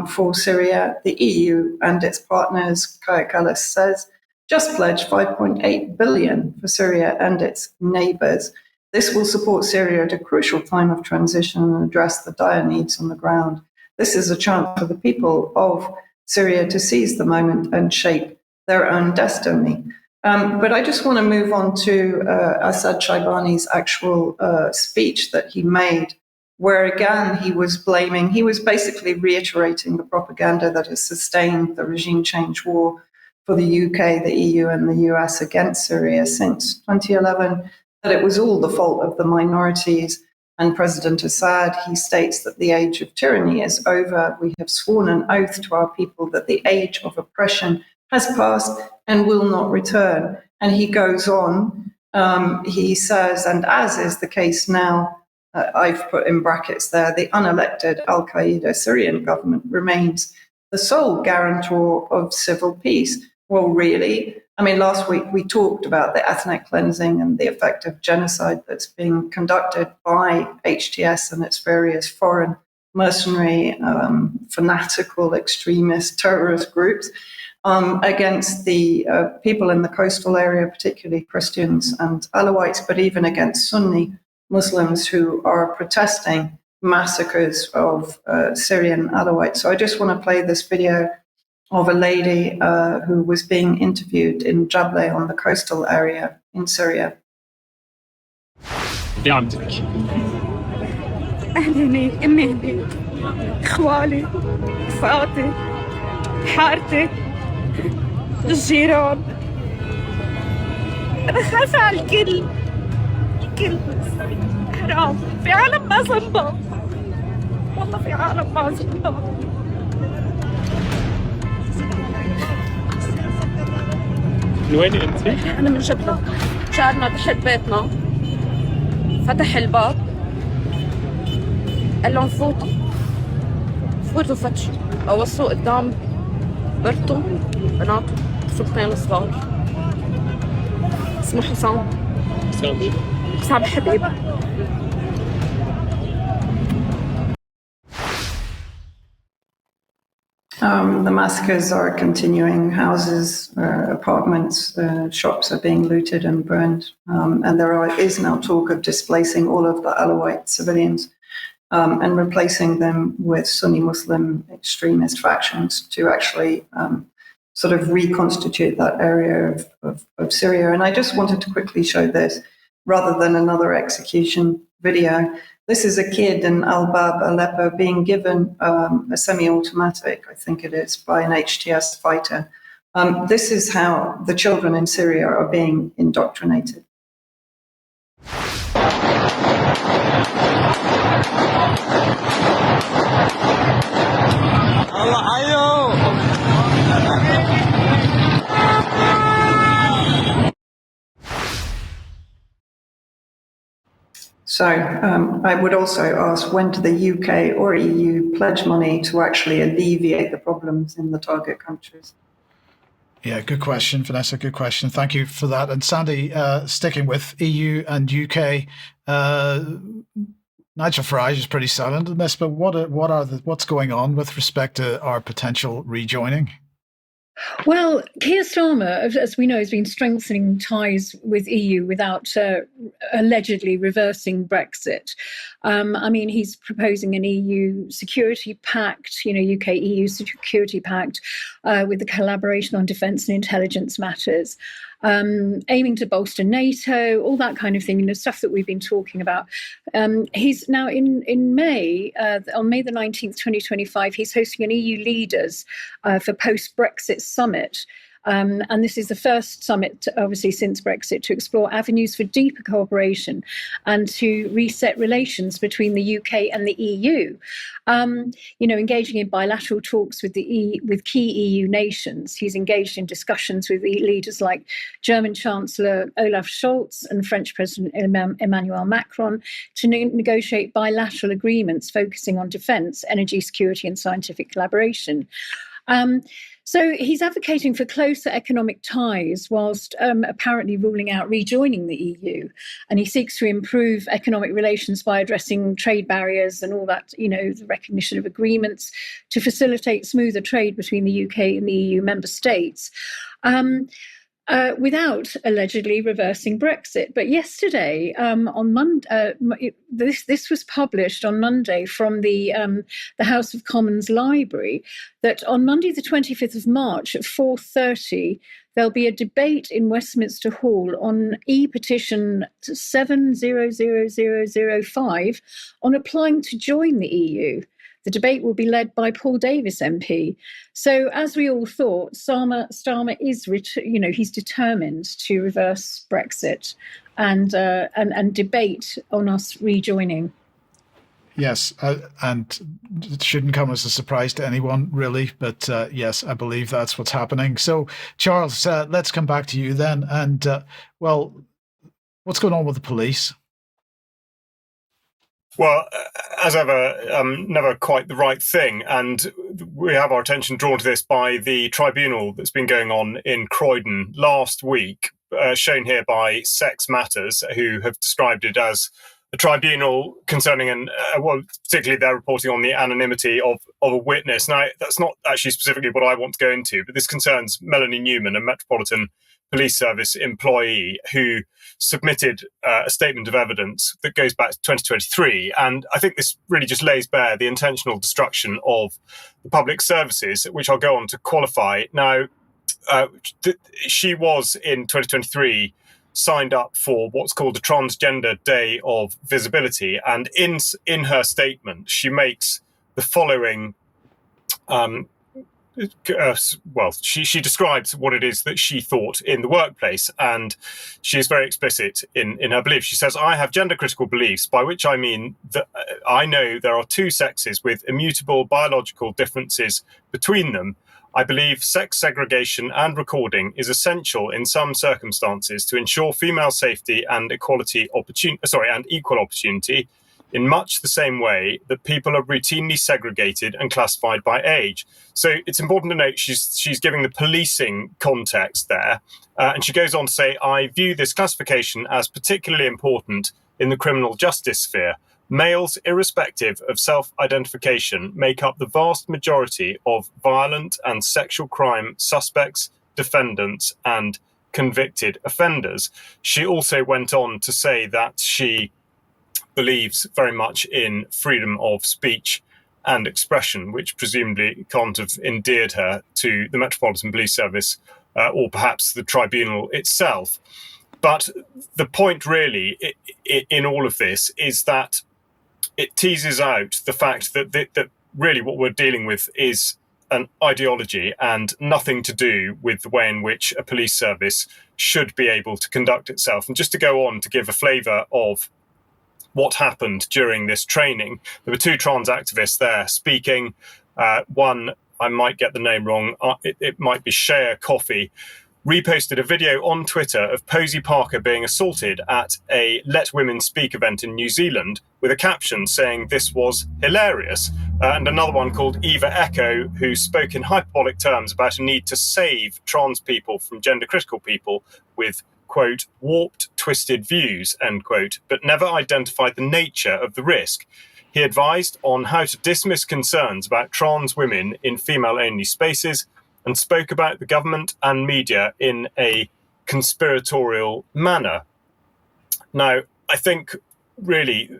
for Syria. The EU and its partners, Kaya Kallas says, just pledged 5.8 billion for Syria and its neighbours. This will support Syria at a crucial time of transition and address the dire needs on the ground. This is a chance for the people of Syria to seize the moment and shape their own destiny. But I just want to move on to Assad Shaibani's actual speech that he made, where again he was basically reiterating the propaganda that has sustained the regime change war for the UK, the EU and the US against Syria since 2011, that it was all the fault of the minorities and President Assad. He states that the age of tyranny is over. We have sworn an oath to our people that the age of oppression has passed and will not return. And he goes on, he says, and as is the case now, I've put in brackets there, the unelected Al-Qaeda Syrian government remains the sole guarantor of civil peace. Well, really? I mean, last week we talked about the ethnic cleansing and the effect of genocide that's being conducted by HTS and its various foreign mercenary, fanatical, extremist, terrorist groups against the people in the coastal area, particularly Christians and Alawites, but even against Sunni Muslims who are protesting massacres of Syrian Alawites. So I just want to play this video of a lady who was being interviewed in Jable on the coastal area in Syria. عمتك أهلي أمي إخوالي رفقاتي حارتي الجيران أنا خايفة على الكل حرام في عالم ما زنبط والله في عالم ما زنبط من وين أنت؟ أنا من جبلة جارنا تحت بيتنا فتح الباب قال لهم فوتوا فتشوا وصوا قدام مرته بناته طفلتين صغار اسمه حسام حبيب. The massacres are continuing. Houses, apartments, shops are being looted and burned. And there is now talk of displacing all of the Alawite civilians and replacing them with Sunni Muslim extremist factions to actually sort of reconstitute that area of Syria. And I just wanted to quickly show this rather than another execution video. This is a kid in Al-Bab, Aleppo, being given a semi-automatic, I think it is, by an HTS fighter. This is how the children in Syria are being indoctrinated. So I would also ask, when do the UK or EU pledge money to actually alleviate the problems in the target countries? Yeah, good question, Vanessa. Good question. Thank you for that. And Sandi, sticking with EU and UK, Nigel Farage is pretty silent in this, but what's going on with respect to our potential rejoining? Well, Keir Starmer, as we know, has been strengthening ties with EU without allegedly reversing Brexit. I mean, he's proposing an EU security pact, UK-EU security pact with the collaboration on defence and intelligence matters, aiming to bolster NATO, all that kind of thing, stuff that we've been talking about. He's now in May, on May the 19th, 2025, he's hosting an EU leaders for post-Brexit summit. And this is the first summit, obviously, since Brexit to explore avenues for deeper cooperation and to reset relations between the UK and the EU. Engaging in bilateral talks with with key EU nations. He's engaged in discussions with leaders like German Chancellor Olaf Scholz and French President Emmanuel Macron to negotiate bilateral agreements focusing on defence, energy security and scientific collaboration. So he's advocating for closer economic ties whilst apparently ruling out rejoining the EU. And he seeks to improve economic relations by addressing trade barriers and all that, the recognition of agreements to facilitate smoother trade between the UK and the EU member states. Without allegedly reversing Brexit. But yesterday, on Monday, this was published on Monday from the House of Commons Library, that on Monday the 25th of March at 4:30, there'll be a debate in Westminster Hall on e-petition 700005 on applying to join the EU. The debate will be led by Paul Davis MP. So, as we all thought, Starmer is, he's determined to reverse Brexit and debate on us rejoining. Yes, and it shouldn't come as a surprise to anyone, really. But yes, I believe that's what's happening. So, Charles, let's come back to you then. And what's going on with the police? Well, as ever, never quite the right thing. And we have our attention drawn to this by the tribunal that's been going on in Croydon last week, shown here by Sex Matters, who have described it as a tribunal concerning, particularly they're reporting on the anonymity of a witness. Now, that's not actually specifically what I want to go into, but this concerns Melanie Newman, a Metropolitan Police Service employee who submitted a statement of evidence that goes back to 2023. And I think this really just lays bare the intentional destruction of the public services, which I'll go on to qualify. Now, she was in 2023 signed up for what's called the Transgender Day of Visibility. And in her statement, she makes the following she describes what it is that she thought in the workplace, and she is very explicit in her beliefs. She says, "I have gender-critical beliefs, by which I mean that I know there are two sexes with immutable biological differences between them. I believe sex segregation and recording is essential in some circumstances to ensure female safety and equal opportunity, in much the same way that people are routinely segregated and classified by age." So it's important to note she's giving the policing context there. And she goes on to say, "I view this classification as particularly important in the criminal justice sphere. Males, irrespective of self-identification, make up the vast majority of violent and sexual crime suspects, defendants, and convicted offenders." She also went on to say that she believes very much in freedom of speech and expression, which presumably can't have endeared her to the Metropolitan Police Service or perhaps the tribunal itself. But the point really in all of this is that it teases out the fact that really what we're dealing with is an ideology and nothing to do with the way in which a police service should be able to conduct itself. And just to go on to give a flavour of what happened during this training, there were two trans activists there speaking. One, I might get the name wrong, it might be Shea Coffee, reposted a video on Twitter of Posey Parker being assaulted at a Let Women Speak event in New Zealand with a caption saying this was hilarious. And another one called Eva Echo, who spoke in hyperbolic terms about a need to save trans people from gender-critical people with, quote, warped, twisted views, end quote, but never identified the nature of the risk. He advised on how to dismiss concerns about trans women in female-only spaces and spoke about the government and media in a conspiratorial manner. Now, I think really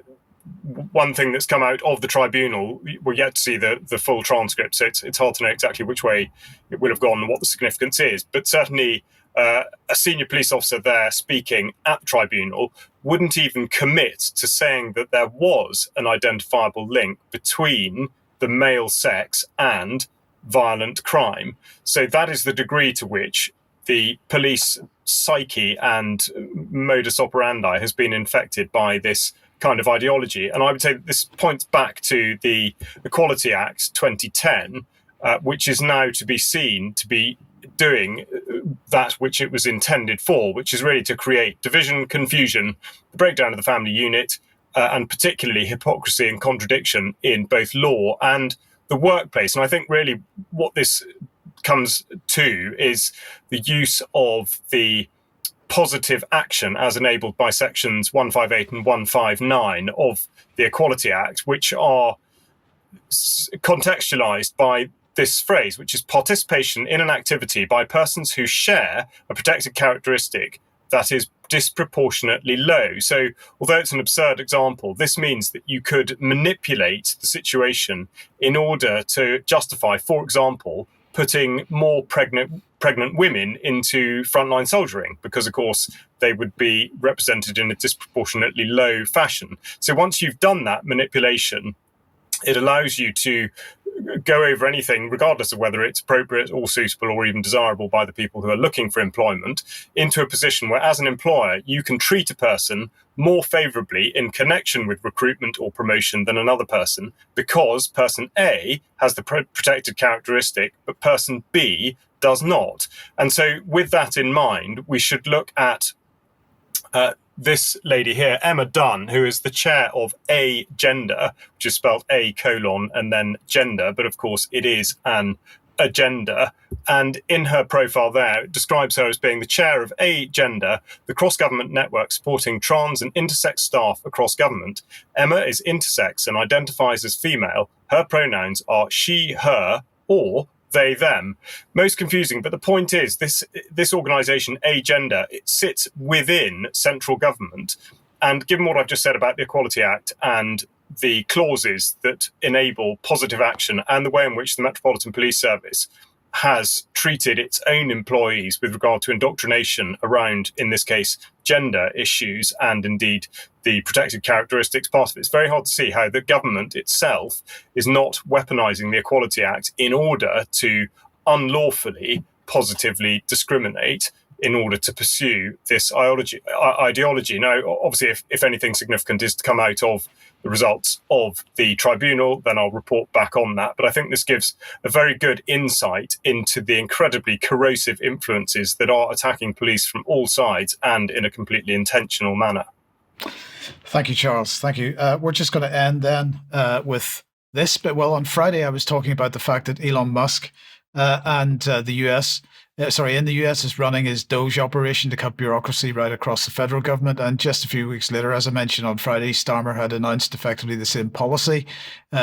one thing that's come out of the tribunal, we're yet to see the full transcript, so it's hard to know exactly which way it would have gone and what the significance is, but certainly a senior police officer there speaking at the tribunal wouldn't even commit to saying that there was an identifiable link between the male sex and violent crime. So that is the degree to which the police psyche and modus operandi has been infected by this kind of ideology. And I would say that this points back to the Equality Act 2010, which is now to be seen to be doing that which it was intended for, which is really to create division, confusion, the breakdown of the family unit, and particularly hypocrisy and contradiction in both law and the workplace. And I think really what this comes to is the use of the positive action as enabled by sections 158 and 159 of the Equality Act, which are contextualized by this phrase, which is participation in an activity by persons who share a protected characteristic that is disproportionately low. So although it's an absurd example, this means that you could manipulate the situation in order to justify, for example, putting more pregnant women into frontline soldiering, because of course they would be represented in a disproportionately low fashion. So once you've done that manipulation, it allows you to go over anything, regardless of whether it's appropriate or suitable or even desirable by the people who are looking for employment, into a position where, as an employer, you can treat a person more favourably in connection with recruitment or promotion than another person, because person A has the protected characteristic, but person B does not. And so with that in mind, we should look at this lady here, Emma Dunn, who is the chair of Agenda, which is spelled A: and then gender, but of course it is an agenda. And in her profile there, it describes her as being the chair of Agenda, the cross-government network supporting trans and intersex staff across government. Emma is intersex and identifies as female. Her pronouns are she, her, or they, them. Most confusing, but the point is this organisation, Agenda, it sits within central government. And given what I've just said about the Equality Act and the clauses that enable positive action and the way in which the Metropolitan Police Service has treated its own employees with regard to indoctrination around, in this case, gender issues and indeed the protected characteristics part of it, it's very hard to see how the government itself is not weaponising the Equality Act in order to unlawfully positively discriminate in order to pursue this ideology. Now, obviously, if anything significant is to come out of the results of the tribunal, then I'll report back on that. But I think this gives a very good insight into the incredibly corrosive influences that are attacking police from all sides and in a completely intentional manner. Thank you, Charles. Thank you. We're just going to end then with this. But well, on Friday, I was talking about the fact that Elon Musk and the US in the US is running his Doge operation to cut bureaucracy right across the federal government. And just a few weeks later, as I mentioned on Friday, Starmer had announced effectively the same policy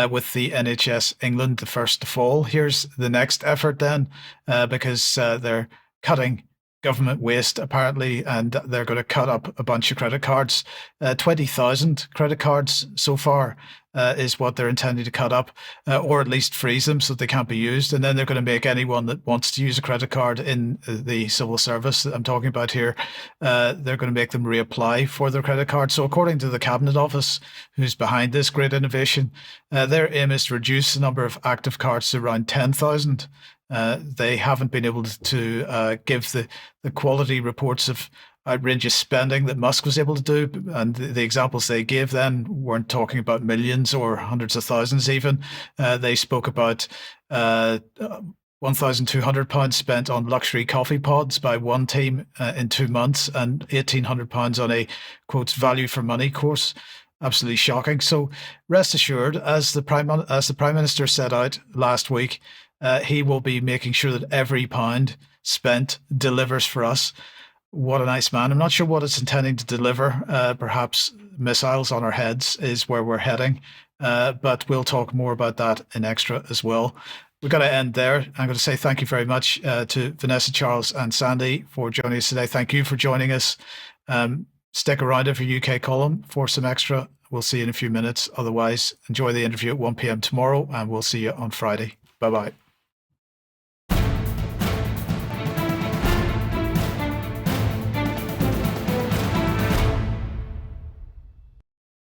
with the NHS England, the first to fall. Here's the next effort then, because they're cutting government waste apparently, and they're going to cut up a bunch of credit cards. 20,000 credit cards so far is what they're intending to cut up, or at least freeze them so that they can't be used. And then they're going to make anyone that wants to use a credit card in the civil service that I'm talking about here, they're going to make them reapply for their credit card. So according to the Cabinet Office, who's behind this great innovation, their aim is to reduce the number of active cards to around 10,000. They haven't been able to give the quality reports of outrageous spending that Musk was able to do. And the examples they gave then weren't talking about millions or hundreds of thousands even. They spoke about £1,200 spent on luxury coffee pods by one team in 2 months and £1,800 on a, quote, value for money course. Absolutely shocking. So rest assured, as the Prime Minister set out last week, he will be making sure that every pound spent delivers for us. What a nice man. I'm not sure what it's intending to deliver. Perhaps missiles on our heads is where we're heading. But we'll talk more about that in Extra as well. We've got to end there. I'm going to say thank you very much to Vanessa, Charles and Sandi for joining us today. Thank you for joining us. Stick around for UK column for some Extra. We'll see you in a few minutes. Otherwise, enjoy the interview at 1 p.m. tomorrow, and we'll see you on Friday. Bye-bye.